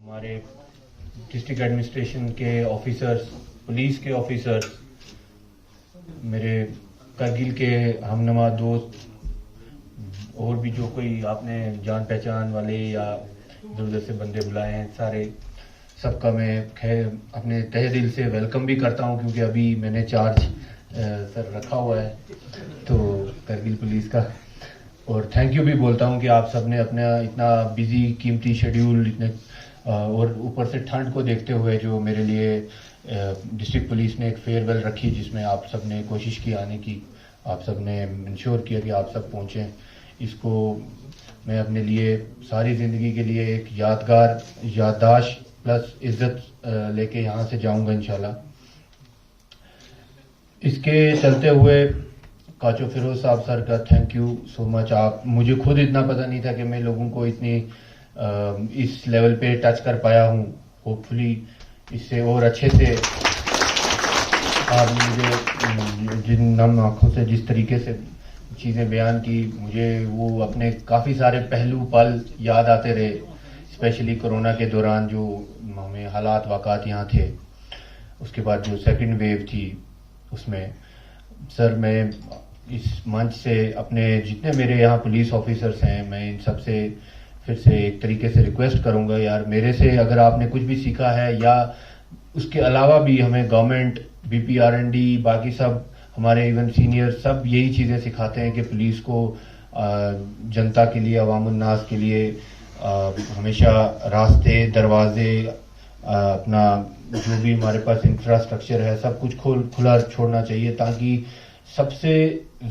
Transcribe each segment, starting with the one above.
हमारे district administration के officers, police के ऑफिसर्स, मेरे करगिल के हमनवा दोस्त और भी जो कोई आपने जान पहचान वाले या इधर उधर से बंदे बुलाए हैं, सारे सबका मैं खैर अपने तहे दिल से वेलकम भी करता हूं, क्योंकि अभी मैंने चार्ज सर रखा हुआ है तो करगिल पुलिस का। और थैंक यू भी बोलता हूं कि आप सब ने अपना इतना बिजी कीमती शेड्यूल इतने और ऊपर से ठंड को देखते हुए जो मेरे लिए डिस्ट्रिक्ट पुलिस ने एक फेयरवेल रखी, जिसमें आप सब ने कोशिश की आने की, आप सब ने इंश्योर किया कि आप सब पहुंचें। इसको मैं अपने लिए सारी ज़िंदगी के लिए एक यादगार याददाश्त प्लस इज्जत लेके यहाँ से जाऊंगा इंशाल्लाह। इसके चलते हुए काचो फिरोज साहब सर का थैंक यू सो मच। आप, मुझे खुद इतना पता नहीं था कि मैं लोगों को इतनी इस लेवल पे टच कर पाया हूँ। होपफुली इससे और अच्छे से आपने मुझे जिन नम आँखों से जिस तरीके से चीज़ें बयान की, मुझे वो अपने काफ़ी सारे पहलू पल याद आते रहे, स्पेशली कोरोना के दौरान जो हमें हालात वाक़ात यहाँ थे। उसके बाद जो सेकंड वेव थी उसमें सर मैं इस मंच से अपने जितने मेरे यहाँ पुलिस ऑफिसर्स हैं, मैं इन सब से फिर से एक तरीके से रिक्वेस्ट करूंगा, यार मेरे से अगर आपने कुछ भी सीखा है या उसके अलावा भी हमें गवर्नमेंट, BPRND, बाकी सब हमारे इवन सीनियर सब यही चीज़ें सिखाते हैं कि पुलिस को जनता के लिए, अवामुन नास के लिए हमेशा रास्ते, दरवाजे, अपना जो भी हमारे पास इंफ्रास्ट्रक्चर है सब कुछ खुला छोड़ना चाहिए, ताकि सबसे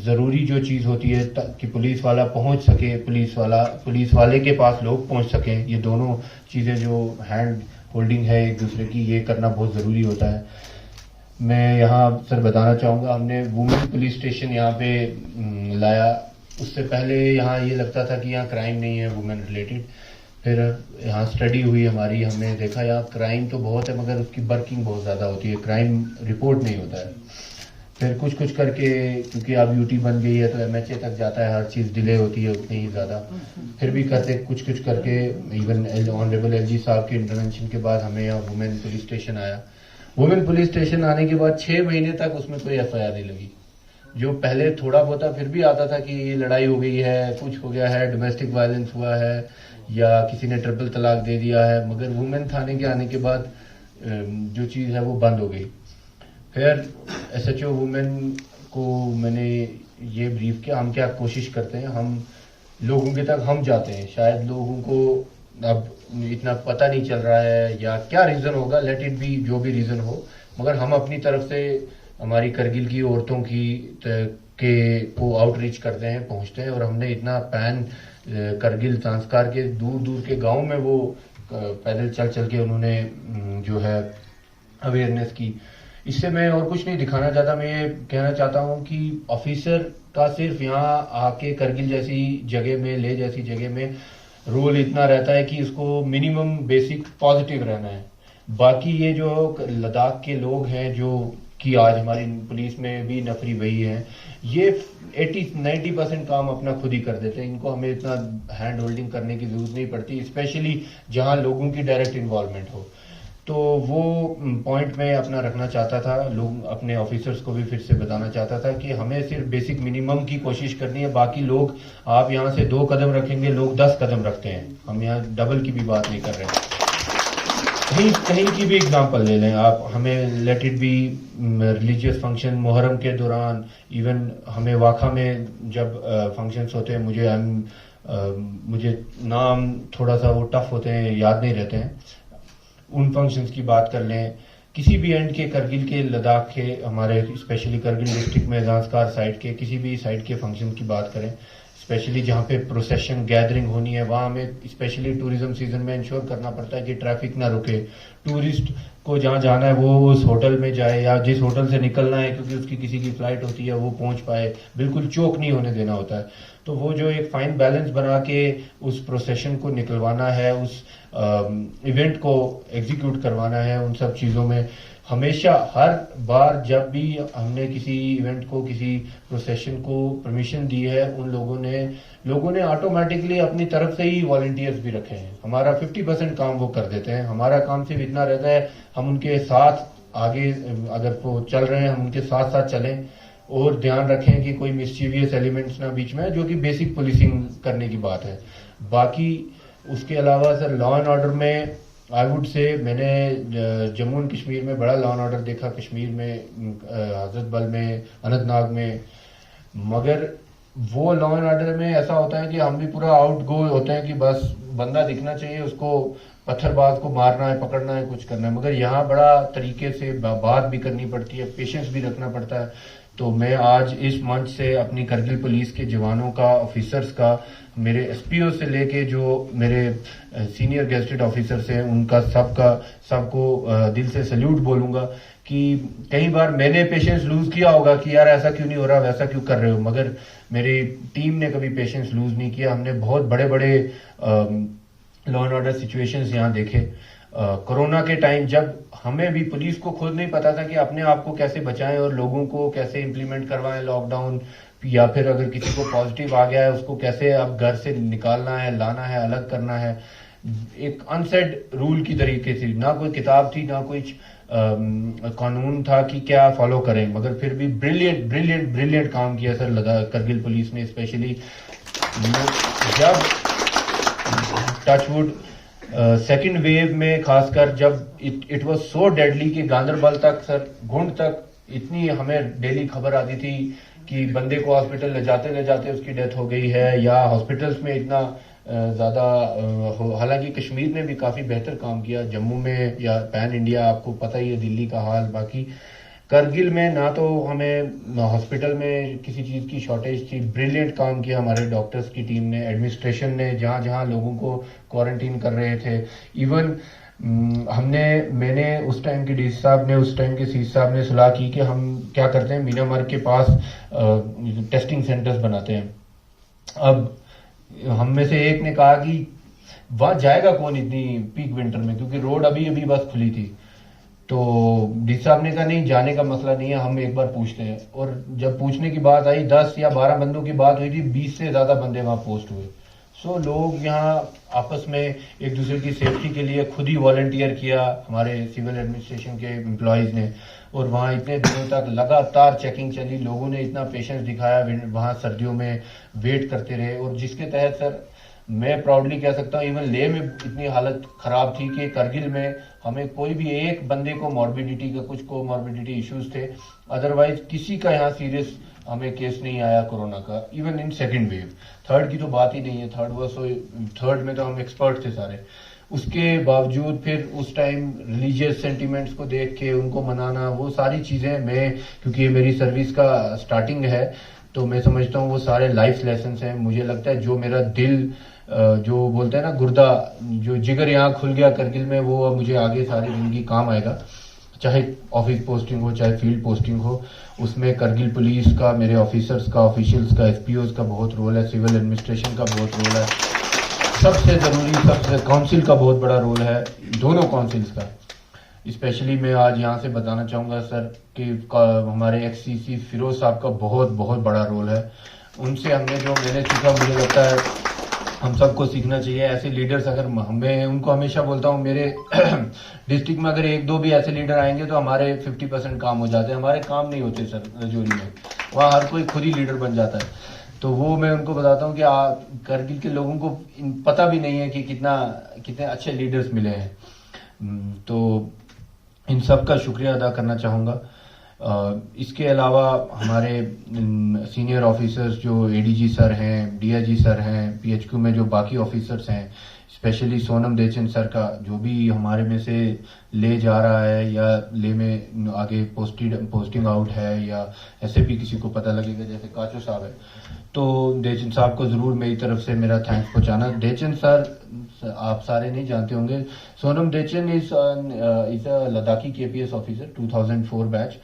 ज़रूरी जो चीज़ होती है कि पुलिस वाला पहुंच सके, पुलिस वाले के पास लोग पहुंच सकें। ये दोनों चीज़ें जो हैंड होल्डिंग है एक दूसरे की, ये करना बहुत ज़रूरी होता है। मैं यहाँ सर बताना चाहूँगा, हमने वुमेन पुलिस स्टेशन यहाँ पे लाया। उससे पहले यहाँ ये लगता था कि यहाँ क्राइम नहीं है वुमेन रिलेटेड, फिर यहाँ स्टडी हुई हमारी, हमने देखा यहाँ क्राइम तो बहुत है मगर उसकी वर्किंग बहुत ज़्यादा होती है, क्राइम रिपोर्ट नहीं होता है। फिर कुछ करके, क्योंकि अब UT बन गई है तो MHA तक जाता है, हर चीज़ डिले होती है उतनी ही ज़्यादा, फिर भी करते कुछ करके इवन ऑनरेबल LG साहब के इंटरवेंशन के बाद हमें यहाँ वुमेन पुलिस स्टेशन आया। वुमेन पुलिस स्टेशन आने के बाद 6 महीने तक उसमें कोई FIR नहीं लगी। जो पहले थोड़ा बहुत फिर भी आता था कि ये लड़ाई हो गई है, कुछ हो गया है, डोमेस्टिक वायलेंस हुआ है या किसी ने ट्रिपल तलाक दे दिया है, मगर वुमेन थाने के आने के बाद जो चीज़ है वो बंद हो गई। फिर SHO वुमेन को मैंने ये ब्रीफ किया, हम क्या कोशिश करते हैं, हम लोगों के तक हम जाते हैं, शायद लोगों को अब इतना पता नहीं चल रहा है या क्या रीज़न होगा, लेट इट बी, जो भी रीज़न हो, मगर हम अपनी तरफ से हमारी करगिल की औरतों को आउटरीच करते हैं, पहुंचते हैं। और हमने इतना पैन करगिल संस्कार के दूर के गांव में वो पैदल चल के उन्होंने जो है अवेयरनेस की। इससे मैं और कुछ नहीं दिखाना चाहता, मैं ये कहना चाहता हूँ कि ऑफिसर का सिर्फ यहाँ आके करगिल जैसी जगह में, ले जैसी जगह में रोल इतना रहता है कि उसको मिनिमम बेसिक पॉजिटिव रहना है। बाकी ये जो लद्दाख के लोग हैं जो कि आज हमारी पुलिस में भी नफरी वही है, ये 80-90% काम अपना खुद ही कर देते हैं, इनको हमें इतना हैंड होल्डिंग करने की जरूरत नहीं पड़ती, स्पेशली जहां लोगों की डायरेक्ट इन्वॉल्वमेंट हो। तो वो पॉइंट में अपना रखना चाहता था, लोग अपने ऑफिसर्स को भी फिर से बताना चाहता था कि हमें सिर्फ बेसिक मिनिमम की कोशिश करनी है। बाकी लोग, आप यहाँ से 2 कदम रखेंगे, लोग 10 कदम रखते हैं, हम यहाँ डबल की भी बात नहीं कर रहे। कहीं की भी एग्जांपल ले लें आप, हमें let it be religious function, Muharram के दौरान, इवन हमें वाखा में जब फंक्शंस होते हैं, मुझे नाम थोड़ा सा वो टफ होते हैं, याद नहीं रहते हैं, उन फंक्शंस की बात कर लें, किसी भी एंड के करगिल के, लद्दाख के, हमारे स्पेशली करगिल डिस्ट्रिक्ट में जांस्कार साइड के किसी भी साइड के फंक्शन की बात करें, स्पेशली जहाँ पे प्रोसेशन गैदरिंग होनी है, वहाँ हमें स्पेशली टूरिज्म सीजन में इंश्योर करना पड़ता है कि ट्रैफिक ना रुके, टूरिस्ट को जहाँ जाना है वो उस होटल में जाए, या जिस होटल से निकलना है क्योंकि उसकी किसी की फ्लाइट होती है वो पहुँच पाए, बिल्कुल चौक नहीं होने देना होता है। तो वो जो एक फाइन बैलेंस बना के उस प्रोसेशन को निकलवाना है, उस इवेंट को एग्जीक्यूट करवाना है, उन सब चीज़ों में हमेशा हर बार जब भी हमने किसी इवेंट को, किसी प्रोसेशन को परमिशन दी है, उन लोगों ने ऑटोमेटिकली अपनी तरफ से ही वॉलंटियर्स भी रखे हैं। हमारा 50% काम वो कर देते हैं। हमारा काम सिर्फ इतना रहता है, हम उनके साथ आगे अगर वो चल रहे हैं, हम उनके साथ साथ चलें और ध्यान रखें कि कोई मिसचीवियस एलिमेंट्स ना बीच में, जो कि बेसिक पुलिसिंग करने की बात है। बाकी उसके अलावा सर लॉ एंड ऑर्डर में आई वुड से मैंने जम्मू एंड कश्मीर में बड़ा लॉ एंड ऑर्डर देखा, कश्मीर में हजरत बल में, अनंतनाग में, मगर वो लॉ एंड ऑर्डर में ऐसा होता है कि हम भी पूरा आउट गो होते हैं कि बस बंदा दिखना चाहिए, उसको पत्थरबाज को मारना है, पकड़ना है, कुछ करना है। मगर यहाँ बड़ा तरीके से बात भी करनी पड़ती है, पेशेंस भी रखना पड़ता है। तो मैं आज इस मंच से अपनी करगिल पुलिस के जवानों का, ऑफिसर्स का, मेरे एसपीओ से लेके जो मेरे सीनियर गेस्टेड ऑफिसर्स हैं, उनका सबको दिल से सल्यूट बोलूंगा कि कई बार मैंने पेशेंस लूज किया होगा कि यार ऐसा क्यों नहीं हो रहा, वैसा क्यों कर रहे हो, मगर मेरी टीम ने कभी पेशेंस लूज नहीं किया। हमने बहुत बड़े बड़े लॉ एंड ऑर्डर सिचुएशंस यहाँ देखे। कोरोना के टाइम जब हमें भी, पुलिस को खुद नहीं पता था कि अपने आप को कैसे बचाएं और लोगों को कैसे इंप्लीमेंट करवाएं लॉकडाउन, या फिर अगर किसी को पॉजिटिव आ गया है उसको कैसे अब घर से निकालना है, लाना है, अलग करना है। एक अनसेड रूल की तरीके से, ना कोई किताब थी, ना कोई कानून था कि क्या फॉलो करें, मगर फिर भी ब्रिलियंट काम किया सर करगिल पुलिस ने। स्पेशली जब टचवुड सेकंड वेव में, खासकर जब इट वाज सो डेडली कि गांधरबल तक सर, घुंड तक इतनी हमें डेली खबर आती थी कि बंदे को हॉस्पिटल ले जाते उसकी डेथ हो गई है, या हॉस्पिटल्स में इतना ज्यादा। हालांकि कश्मीर ने भी काफी बेहतर काम किया, जम्मू में या पैन इंडिया आपको पता ही है दिल्ली का हाल। बाकी करगिल में ना तो हमें हॉस्पिटल में किसी चीज की शॉर्टेज थी, ब्रिलियंट काम किया हमारे डॉक्टर्स की टीम ने, एडमिनिस्ट्रेशन ने, जहां जहां लोगों को क्वारंटीन कर रहे थे। इवन मैंने उस टाइम के डीसी साहब ने, उस टाइम के सी साहब ने सलाह की कि हम क्या करते हैं, मीना मार्ग के पास टेस्टिंग सेंटर्स बनाते हैं। अब हम में से एक ने कहा कि वहां जाएगा कौन इतनी पीक विंटर में, क्योंकि रोड अभी बस खुली थी। तो डीसी साहब ने कहा नहीं, जाने का मसला नहीं है, हम एक बार पूछते हैं। और जब पूछने की बात आई, 10 या 12 बंदों की बात हुई थी, 20 से ज्यादा बंदे वहां पोस्ट हुए। सो लोग यहाँ आपस में एक दूसरे की सेफ्टी के लिए खुद ही वॉलंटियर किया, हमारे सिविल एडमिनिस्ट्रेशन के एम्प्लॉयज ने। और वहाँ इतने दिनों तक लगातार चेकिंग चली, लोगों ने इतना पेशेंस दिखाया, वहाँ सर्दियों में वेट करते रहे। और जिसके तहत सर मैं प्राउडली कह सकता हूँ, इवन लेह में इतनी हालत खराब थी कि करगिल में हमें कोई भी एक बंदे को मॉर्बिडिटी का, कुछ को मॉर्बिडिटी इश्यूज थे, अदरवाइज किसी का यहाँ सीरियस हमें केस नहीं आया कोरोना का। Even in second wave, third की तो बात ही नहीं है, थर्ड में तो हम एक्सपर्ट थे सारे। उसके बावजूद फिर उस टाइम रिलीजियस सेंटिमेंट्स को देख के उनको मनाना, वो सारी चीजें मैं, क्योंकि ये मेरी सर्विस का स्टार्टिंग है, तो मैं समझता हूँ वो सारे लाइफ लेसन हैं। मुझे लगता है जो मेरा दिल, जो बोलते हैं ना गुर्दा, जो जिगर यहाँ खुल गया करगिल में, वो अब मुझे आगे सारी जिंदगी काम आएगा। चाहे ऑफिस पोस्टिंग हो, चाहे फील्ड पोस्टिंग हो, उसमें करगिल पुलिस का, मेरे ऑफिसर्स का, ऑफिशियल्स का, एसपीओज का बहुत रोल है, सिविल एडमिनिस्ट्रेशन का बहुत रोल है, सबसे जरूरी, सबसे काउंसिल का बहुत बड़ा रोल है, दोनों काउंसिल्स का। स्पेशली मैं आज यहाँ से बताना चाहूंगा सर कि हमारे एक्ससीसी फिरोज साहब का बहुत बहुत बड़ा रोल है। उनसे हमने जो मैंने सीखा, मुझे लगता है हम सबको सीखना चाहिए। ऐसे लीडर्स अगर मैं उनको हमेशा बोलता हूँ, मेरे डिस्ट्रिक्ट में अगर 1-2 भी ऐसे लीडर आएंगे तो हमारे 50% काम हो जाते हैं। हमारे काम नहीं होते सर रजौरी में, वहाँ हर कोई खुद ही लीडर बन जाता है। तो वो मैं उनको बताता हूँ कि करगिल के लोगों को पता भी नहीं है कि कितने अच्छे लीडर्स मिले हैं। तो इन सब का शुक्रिया अदा करना चाहूँगा। इसके अलावा हमारे सीनियर ऑफिसर्स जो एडीजी सर हैं, डीआईजी सर हैं, पीएचक्यू में जो बाकी ऑफिसर्स हैं, स्पेशली सोनम देचन सर का, जो भी हमारे में से ले जा रहा है या ले में आगे पोस्टिंग आउट है, या ऐसे भी किसी को पता लगेगा, जैसे काचो साहब है, तो देचन साहब को जरूर मेरी तरफ से मेरा थैंक्स पहुंचाना। देचन सर आप सारे नहीं जानते होंगे, Sonam Dechen is a Ladakhi KPS officer, 2004 batch.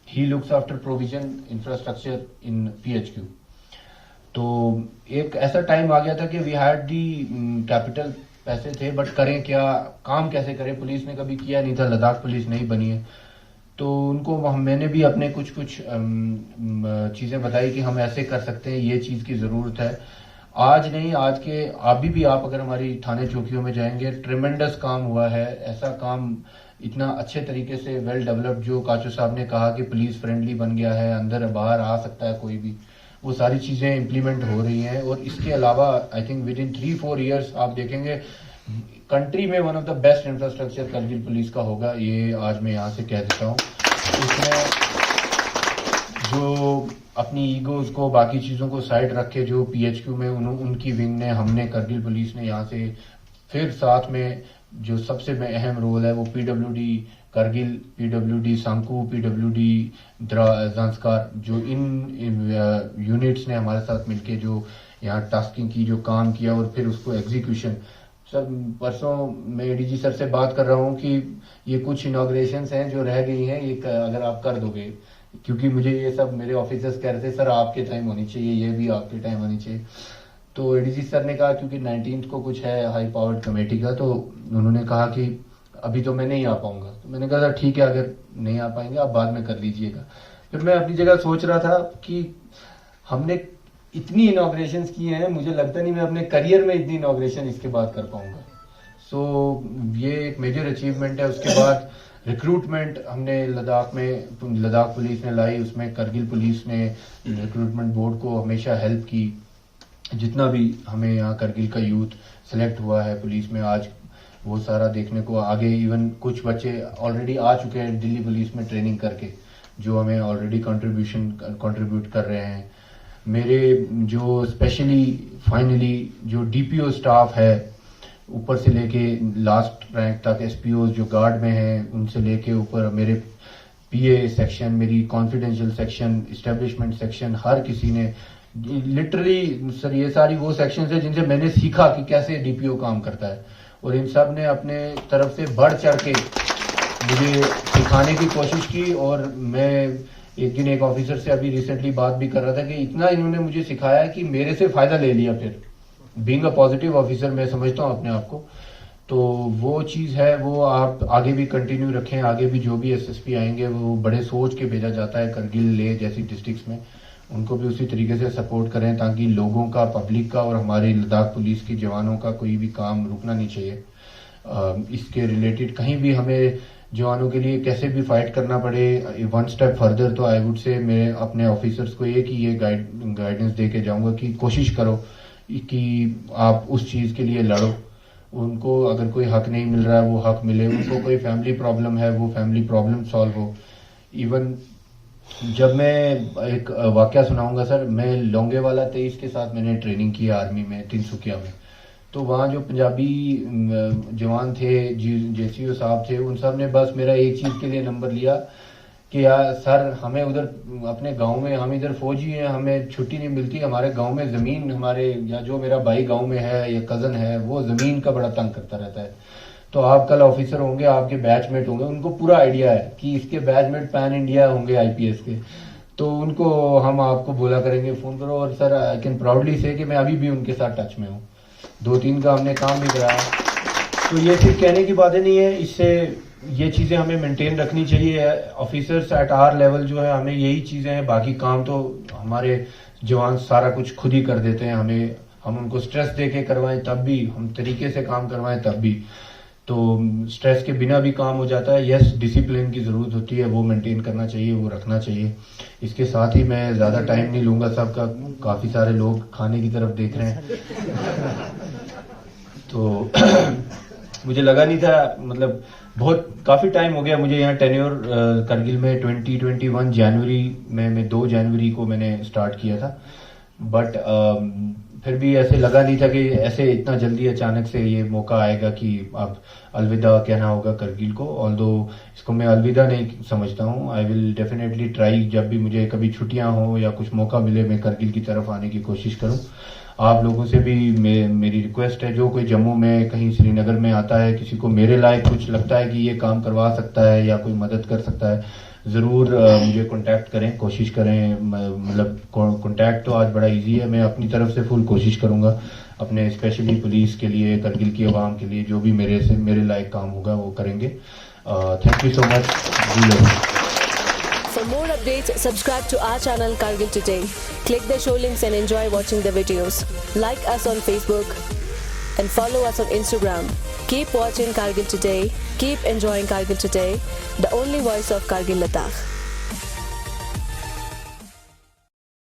He looks after provision infrastructure in PHQ. तो एक ऐसा टाइम आ गया था कि वी हैड दी कैपिटल, पैसे थे बट करें क्या, काम कैसे करें, पुलिस ने कभी किया नहीं था, लद्दाख पुलिस नहीं बनी है। तो उनको मैंने भी अपने कुछ कुछ चीज़ें बताई कि हम ऐसे कर सकते हैं, ये चीज़ की ज़रूरत है। आज नहीं, आज के अभी भी आप अगर हमारी थाने चौकियों में जाएंगे, ट्रिमेंडस काम हुआ है। ऐसा काम इतना अच्छे तरीके से वेल डेवलप्ड, जो काचू साहब ने कहा कि पुलिस फ्रेंडली बन गया है, अंदर बाहर आ सकता है कोई भी, वो सारी चीज़ें इम्प्लीमेंट हो रही हैं। और इसके अलावा I think with in 3-4 years आप देखेंगे कंट्री में one of the best infrastructure Kargil police का होगा, ये आज मैं यहाँ से कह देता हूँ। इसमें जो अपनी ईगोज को, बाकी चीज़ों को साइड रख के, जो पीएचक्यू में उनकी विंग ने, हमने, करगिल पुलिस ने यहाँ से, फिर साथ में जो सबसे अहम रोल है वो PWD Kargil, PWD सांकू, PWD Zanskar, जो इन यूनिट्स ने हमारे साथ मिलके जो यहाँ टास्किंग की, जो काम किया और फिर उसको एग्जीक्यूशन। सर परसों मैं एडीजी सर से बात कर रहा हूँ कि ये कुछ इनॉग्रेशंस हैं जो रह गई हैं, ये अगर आप कर दोगे, क्योंकि मुझे ये सब मेरे ऑफिसर्स कह रहे थे सर आपके टाइम होनी चाहिए, ये भी आपके टाइम होनी चाहिए। तो एडीजी सर ने कहा क्योंकि 19th को कुछ है हाई पावर्ड कमेटी का, तो उन्होंने कहा कि अभी तो मैं नहीं आ पाऊंगा। तो मैंने कहा सर ठीक है, अगर नहीं आ पाएंगे आप बाद में कर लीजिएगा। फिर मैं अपनी जगह सोच रहा था कि हमने इतनी इनॉग्रेशन की हैं, मुझे लगता नहीं मैं अपने करियर में इतनी इनॉग्रेशन इसके बाद कर पाऊंगा। सो ये एक मेजर अचीवमेंट है। उसके बाद रिक्रूटमेंट हमने लद्दाख में, लद्दाख पुलिस ने लाई, उसमें करगिल पुलिस ने रिक्रूटमेंट बोर्ड को हमेशा हेल्प की। जितना भी हमें यहाँ करगिल का यूथ सेलेक्ट हुआ है पुलिस में, आज वो सारा देखने को आगे, इवन कुछ बच्चे ऑलरेडी आ चुके हैं दिल्ली पुलिस में ट्रेनिंग करके, जो हमें ऑलरेडी कंट्रीब्यूट कर रहे हैं। मेरे जो स्पेशली फाइनली जो डीपीओ स्टाफ है, ऊपर से लेके लास्ट रैंक तक, एसपीओ जो गार्ड में हैं, उनसे लेके ऊपर मेरे पीए सेक्शन, मेरी कॉन्फिडेंशियल सेक्शन, इस्टेब्लिशमेंट सेक्शन, हर किसी ने लिटरली सर, ये सारी वो सेक्शन है जिनसे मैंने सीखा कि कैसे डीपीओ काम करता है, और इन सब ने अपने तरफ से बढ़ चढ़ के मुझे सिखाने की कोशिश की। और मैं एक दिन एक ऑफिसर से अभी रिसेंटली बात भी कर रहा था कि इतना इन्होंने मुझे सिखाया कि मेरे से फायदा ले लिया। फिर बीइंग अ पॉजिटिव ऑफिसर मैं समझता हूँ अपने आप को, तो वो चीज़ है, वो आप आगे भी कंटिन्यू रखें। आगे भी जो भी एसएसपी आएंगे वो बड़े सोच के भेजा जाता है, करगिल, लेह जैसी डिस्ट्रिक्ट्स में, उनको भी उसी तरीके से सपोर्ट करें ताकि लोगों का, पब्लिक का और हमारे लद्दाख पुलिस के जवानों का कोई भी काम रुकना नहीं चाहिए। इसके रिलेटेड कहीं भी हमें जवानों के लिए कैसे भी फाइट करना पड़े, वन स्टेप फर्दर, तो आई वुड से मैं अपने ऑफिसर्स को ये गाइडेंस दे के जाऊंगा कि कोशिश करो कि आप उस चीज़ के लिए लड़ो। उनको अगर कोई हक नहीं मिल रहा है वो हक मिले, उनको कोई फैमिली प्रॉब्लम है वो फैमिली प्रॉब्लम सॉल्व हो। इवन जब मैं एक वाकया सुनाऊंगा सर, मैं लोंगेवाला 23 के साथ मैंने ट्रेनिंग की आर्मी में, तिनसुकिया में। तो वहाँ जो पंजाबी जवान थे, जेसीओ साहब थे, उन सब ने बस मेरा एक चीज़ के लिए नंबर लिया कि यार सर, हमें उधर अपने गांव में, हम इधर फौजी हैं, हमें छुट्टी नहीं मिलती, हमारे गांव में ज़मीन, हमारे या जो मेरा भाई गांव में है या कज़न है, वो ज़मीन का बड़ा तंग करता रहता है। तो आप कल ऑफिसर होंगे, आपके बैचमेट होंगे, उनको पूरा आइडिया है कि इसके बैचमेट पैन इंडिया होंगे आईपीएस के, तो उनको हम आपको बोला करेंगे, फ़ोन करो। और सर आई कैन प्राउडली से कि मैं अभी भी उनके साथ टच में हूँ, 2-3 का हमने काम भी कराया। तो ये सिर्फ कहने की बातें नहीं है, इससे ये चीज़ें हमें मेंटेन रखनी चाहिए। ऑफिसर्स एट आर लेवल जो है, हमें यही चीज़ें हैं, बाकी काम तो हमारे जवान सारा कुछ खुद ही कर देते हैं। हम उनको स्ट्रेस दे के करवाएं तब भी, हम तरीके से काम करवाएं तब भी, तो स्ट्रेस के बिना भी काम हो जाता है। यस, डिसिप्लिन की ज़रूरत होती है, वो मेंटेन करना चाहिए, वो रखना चाहिए। इसके साथ ही मैं ज़्यादा टाइम नहीं लूँगा, सबका काफ़ी सारे लोग खाने की तरफ देख रहे हैं तो मुझे लगा नहीं था, मतलब बहुत काफ़ी टाइम हो गया मुझे यहाँ टेन्योर करगिल में। 2021 जनवरी में, 2 जनवरी को मैंने स्टार्ट किया था, बट फिर भी ऐसे लगा नहीं था कि ऐसे इतना जल्दी अचानक से ये मौका आएगा कि अब अलविदा कहना होगा करगिल को। ऑल्दो इसको मैं अलविदा नहीं समझता हूँ, आई विल डेफिनेटली ट्राई, जब भी मुझे कभी छुट्टियाँ हो या कुछ मौका मिले मैं करगिल की तरफ आने की कोशिश करूँ। आप लोगों से भी मेरी रिक्वेस्ट है, जो कोई जम्मू में, कहीं श्रीनगर में आता है, किसी को मेरे लायक कुछ लगता है कि ये काम करवा सकता है या कोई मदद कर सकता है, ज़रूर मुझे कांटेक्ट करें, कोशिश करें। मतलब कांटेक्ट तो आज बड़ा इजी है। मैं अपनी तरफ से फुल कोशिश करूंगा अपने स्पेशली पुलिस के लिए, करगिल की आवाम के लिए, जो भी मेरे लायक काम होगा वो करेंगे। Thank you so much. For more updates, subscribe to our channel Kargil Today. Click the show links and enjoy watching the videos. Like us on Facebook and follow us on Instagram. Keep watching Kargil Today. Keep enjoying Kargil Today, the only voice of Kargil Ladakh.